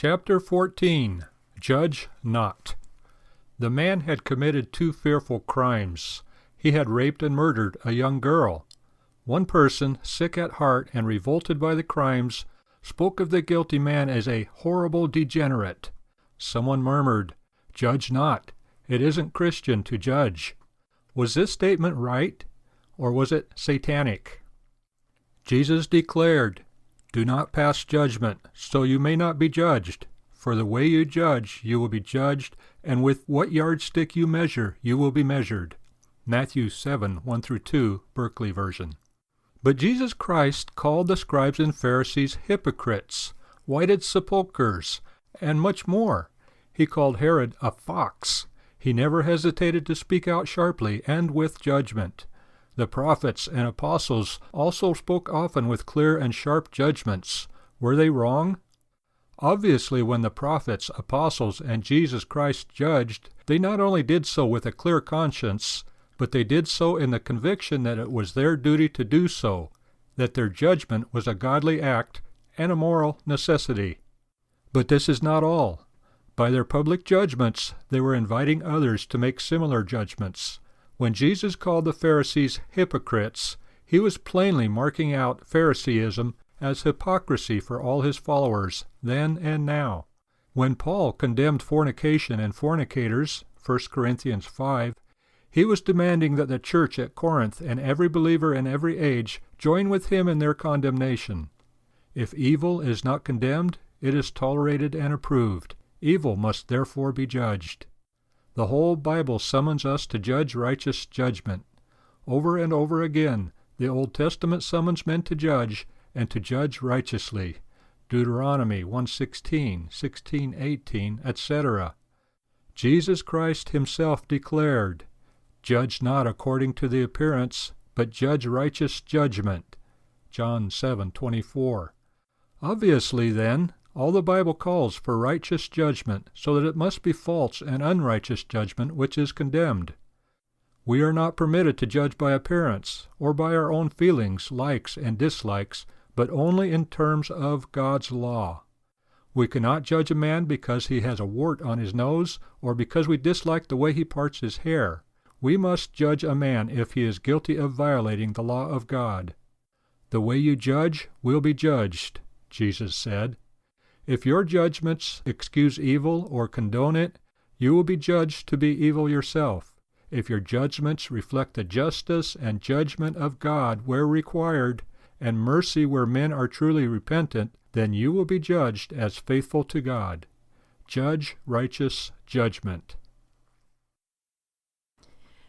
Chapter 14. Judge Not. The man had committed two fearful crimes. He had raped and murdered a young girl. One person, sick at heart and revolted by the crimes, spoke of the guilty man as a horrible degenerate. Someone murmured, "Judge not. It isn't Christian to judge." Was this statement right, or was it satanic? Jesus declared, "Do not pass judgment, so you may not be judged. For the way you judge, you will be judged, and with what yardstick you measure, you will be measured." Matthew 7, 1-2, Berkeley version. But Jesus Christ called the scribes and Pharisees hypocrites, whited sepulchres, and much more. He called Herod a fox. He never hesitated to speak out sharply and with judgment. The prophets and apostles also spoke often with clear and sharp judgments. Were they wrong? Obviously, when the prophets, apostles, and Jesus Christ judged, they not only did so with a clear conscience, but they did so in the conviction that it was their duty to do so, that their judgment was a godly act and a moral necessity. But this is not all. By their public judgments, they were inviting others to make similar judgments. When Jesus called the Pharisees hypocrites, he was plainly marking out Phariseeism as hypocrisy for all his followers, then and now. When Paul condemned fornication and fornicators, 1 Corinthians 5, he was demanding that the church at Corinth and every believer in every age join with him in their condemnation. If evil is not condemned, it is tolerated and approved. Evil must therefore be judged. The whole Bible summons us to judge righteous judgment. Over and over again, the Old Testament summons men to judge and to judge righteously. Deuteronomy 1:16, 16:18, etc. Jesus Christ himself declared, "Judge not according to the appearance, but judge righteous judgment." John 7:24. Obviously, then, all the Bible calls for righteous judgment, so that it must be false and unrighteous judgment which is condemned. We are not permitted to judge by appearance, or by our own feelings, likes, and dislikes, but only in terms of God's law. We cannot judge a man because he has a wart on his nose, or because we dislike the way he parts his hair. We must judge a man if he is guilty of violating the law of God. "The way you judge will be judged," Jesus said. If your judgments excuse evil or condone it, you will be judged to be evil yourself. If your judgments reflect the justice and judgment of God where required, and mercy where men are truly repentant, then you will be judged as faithful to God. Judge righteous judgment.